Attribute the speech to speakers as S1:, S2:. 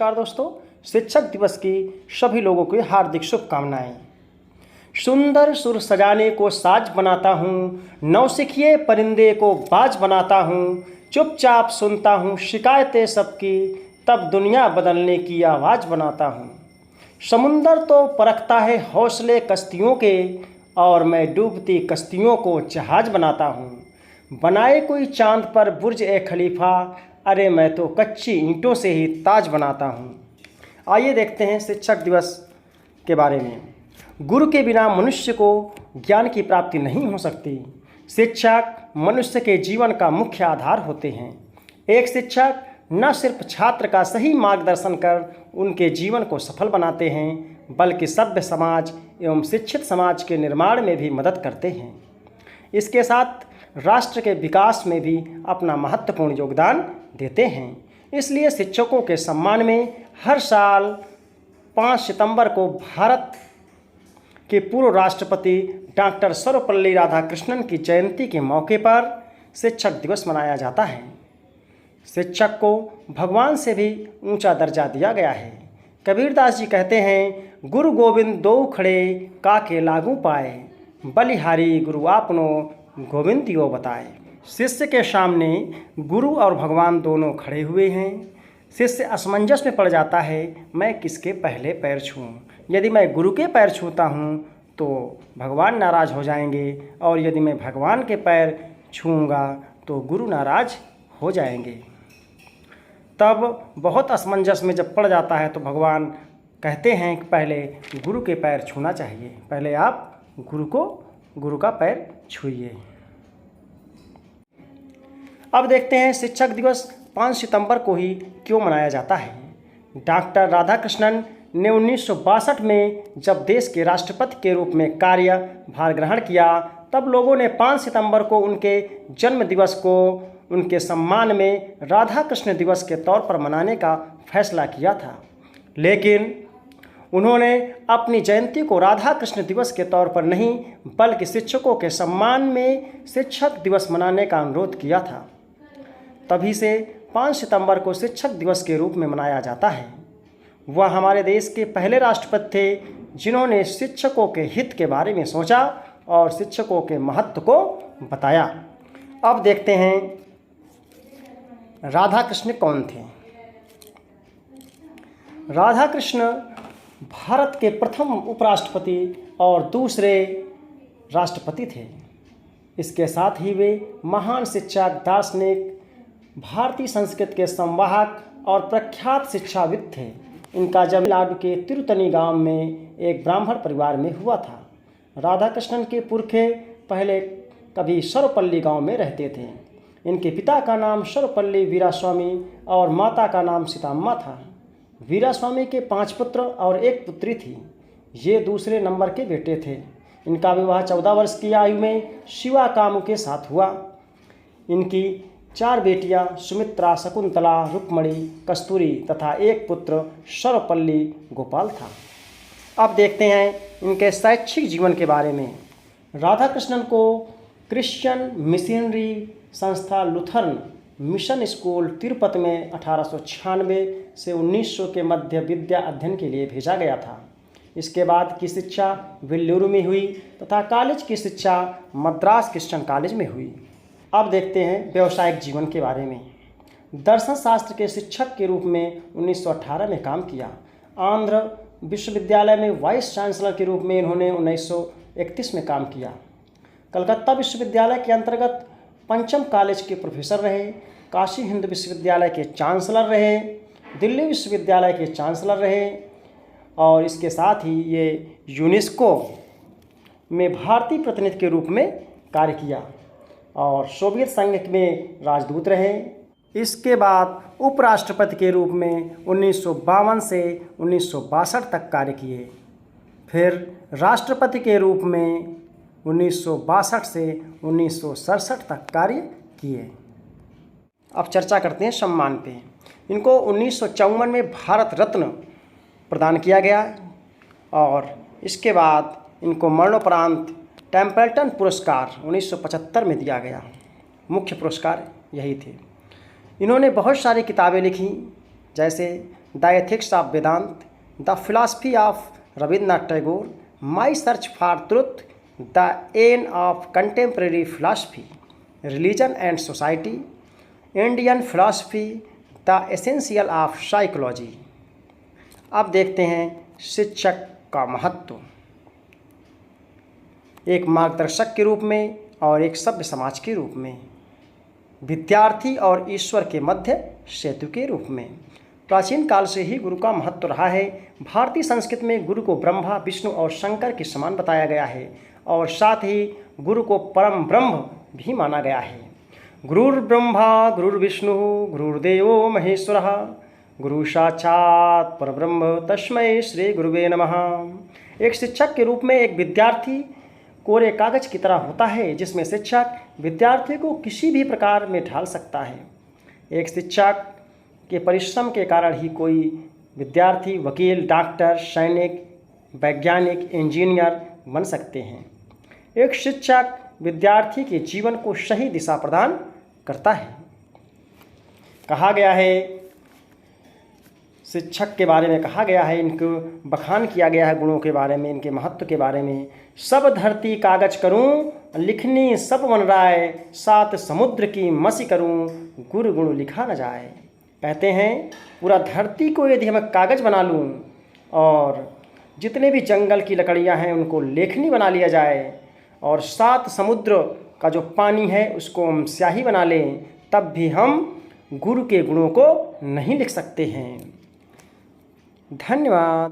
S1: नमस्कार दोस्तों, शिक्षक दिवस की सभी लोगों की हार्दिक शुभकामनाएं। सुंदर सुर सजाने को साज बनाता हूँ, नौसिखिए परिंदे को बाज बनाता हूँ, चुपचाप सुनता हूँ शिकायतें सबकी, तब दुनिया बदलने की आवाज़ बनाता हूँ। समुंदर तो परखता है हौसले कश्तियों के, और मैं डूबती कश्तियों को जहाज बनाता हूँ। बनाए कोई चांद पर बुर्ज ए खलीफा, अरे मैं तो कच्ची ईंटों से ही ताज बनाता हूँ। आइए देखते हैं शिक्षक दिवस के बारे में। गुरु के बिना मनुष्य को ज्ञान की प्राप्ति नहीं हो सकती। शिक्षक मनुष्य के जीवन का मुख्य आधार होते हैं। एक शिक्षक न सिर्फ छात्र का सही मार्गदर्शन कर उनके जीवन को सफल बनाते हैं, बल्कि सभ्य समाज एवं शिक्षित समाज के निर्माण में भी मदद करते हैं। इसके साथ राष्ट्र के विकास में भी अपना महत्वपूर्ण योगदान देते हैं। इसलिए शिक्षकों के सम्मान में हर साल 5 सितंबर को भारत के पूर्व राष्ट्रपति डॉक्टर सर्वपल्ली राधाकृष्णन की जयंती के मौके पर शिक्षक दिवस मनाया जाता है। शिक्षक को भगवान से भी ऊंचा दर्जा दिया गया है। कबीरदास जी कहते हैं, गुरु गोविंद दो खड़े काके लागू पाए, बलिहारी गुरु आपनो गोविंद यो बताए। शिष्य के सामने गुरु और भगवान दोनों खड़े हुए हैं। शिष्य असमंजस में पड़ जाता है, मैं किसके पहले पैर छूऊं। यदि मैं गुरु के पैर छूता हूं तो भगवान नाराज हो जाएंगे, और यदि मैं भगवान के पैर छूऊंगा तो गुरु नाराज हो जाएंगे। तब बहुत असमंजस में जब पड़ जाता है तो भगवान कहते हैं कि पहले गुरु के पैर छूना चाहिए, पहले आप गुरु का पैर छूइए। अब देखते हैं शिक्षक दिवस 5 सितंबर को ही क्यों मनाया जाता है। डॉक्टर राधाकृष्णन ने 1962 में जब देश के राष्ट्रपति के रूप में कार्यभार ग्रहण किया, तब लोगों ने 5 सितंबर को उनके जन्म दिवस को उनके सम्मान में राधाकृष्ण दिवस के तौर पर मनाने का फैसला किया था। लेकिन उन्होंने अपनी जयंती को राधाकृष्ण दिवस के तौर पर नहीं, बल्कि शिक्षकों के सम्मान में शिक्षक दिवस मनाने का अनुरोध किया था। तभी से 5 सितंबर को शिक्षक दिवस के रूप में मनाया जाता है। वह हमारे देश के पहले राष्ट्रपति थे जिन्होंने शिक्षकों के हित के बारे में सोचा और शिक्षकों के महत्व को बताया। अब देखते हैं राधाकृष्ण कौन थे। राधाकृष्ण भारत के प्रथम उपराष्ट्रपति और दूसरे राष्ट्रपति थे। इसके साथ ही वे महान शिक्षक, दार्शनिक, भारतीय संस्कृत के संवाहक और प्रख्यात शिक्षाविद थे। इनका जन्म तमिलनाडु के तिरुतनी गांव में एक ब्राह्मण परिवार में हुआ था। राधाकृष्णन के पुरखे पहले कभी सर्वपल्ली गांव में रहते थे। इनके पिता का नाम सर्वपल्ली वीरास्वामी और माता का नाम सीताम्मा था। वीरास्वामी के 5 पुत्र और 1 पुत्री थी। ये दूसरे नंबर के बेटे थे। इनका विवाह 14 वर्ष की आयु में शिवा कामू के साथ हुआ। इनकी 4 बेटियां सुमित्रा, शकुंतला, रुक्मणी, कस्तूरी तथा 1 पुत्र सर्वपल्ली गोपाल था। अब देखते हैं इनके शैक्षिक जीवन के बारे में। राधाकृष्णन को क्रिश्चियन मिशनरी संस्था लुथरन मिशन स्कूल तिरुपति में 1896 से 1900 के मध्य विद्या अध्ययन के लिए भेजा गया था। इसके बाद की शिक्षा वेल्लूरू में हुई तथा कॉलेज की शिक्षा मद्रास क्रिश्चियन कॉलेज में हुई। अब देखते हैं व्यवसायिक जीवन के बारे में। दर्शन शास्त्र के शिक्षक के रूप में 1918 में काम किया। आंध्र विश्वविद्यालय में वाइस चांसलर के रूप में इन्होंने 1931 में काम किया। कलकत्ता विश्वविद्यालय के अंतर्गत पंचम कॉलेज के प्रोफेसर रहे। काशी हिंद विश्वविद्यालय के चांसलर रहे। दिल्ली विश्वविद्यालय के चांसलर रहे। और इसके साथ ही ये यूनेस्को में भारतीय प्रतिनिधि के रूप में कार्य किया और सोवियत संघ में राजदूत रहे। इसके बाद उपराष्ट्रपति के रूप में 1952 से 1962 तक कार्य किए। फिर राष्ट्रपति के रूप में 1962 से 1967 तक कार्य किए। अब चर्चा करते हैं सम्मान पे। इनको 1954 में भारत रत्न प्रदान किया गया और इसके बाद इनको मरणोपरांत टेम्पल्टन पुरस्कार 1975 में दिया गया। मुख्य पुरस्कार यही थे। इन्होंने बहुत सारी किताबें लिखी, जैसे the ethics of Vedanta, the philosophy of Rabindranath Tagore, my search for truth, the end of contemporary philosophy, religion and society, Indian philosophy, the essential of psychology. अब देखते हैं शिक्षक का महत्व, एक मार्गदर्शक के रूप में और एक सभ्य समाज के रूप में, विद्यार्थी और ईश्वर के मध्य सेतु के रूप में। प्राचीन काल से ही गुरु का महत्व रहा है। भारतीय संस्कृति में गुरु को ब्रह्मा, विष्णु और शंकर के समान बताया गया है और साथ ही गुरु को परम ब्रह्म भी माना गया है। गुरुर्ब्रह्मा गुरुर्विष्णु गुरुर्देवो महेश्वरः, गुरु साक्षात् परब्रह्म तस्मै श्री गुरुवे नमः। एक शिक्षक के रूप में एक विद्यार्थी कोरे कागज की तरह होता है, जिसमें शिक्षक विद्यार्थी को किसी भी प्रकार में ढाल सकता है। एक शिक्षक के परिश्रम के कारण ही कोई विद्यार्थी वकील, डॉक्टर, सैनिक, वैज्ञानिक, इंजीनियर बन सकते हैं। एक शिक्षक विद्यार्थी के जीवन को सही दिशा प्रदान करता है। कहा गया है, शिक्षक के बारे में कहा गया है, इनको बखान किया गया है गुणों के बारे में, इनके महत्व के बारे में। सब धरती कागज करूं, लिखनी सब वन राय, सात समुद्र की मसी करूं, गुरु गुण लिखा न जाए। कहते हैं पूरा धरती को यदि मैं कागज बना लूं और जितने भी जंगल की लकड़ियां हैं उनको लेखनी बना लिया जाए और सात समुद्र का जो पानी है उसको हम स्याही बना लें, तब भी हम गुरु के गुणों को नहीं लिख सकते हैं। धन्यवाद।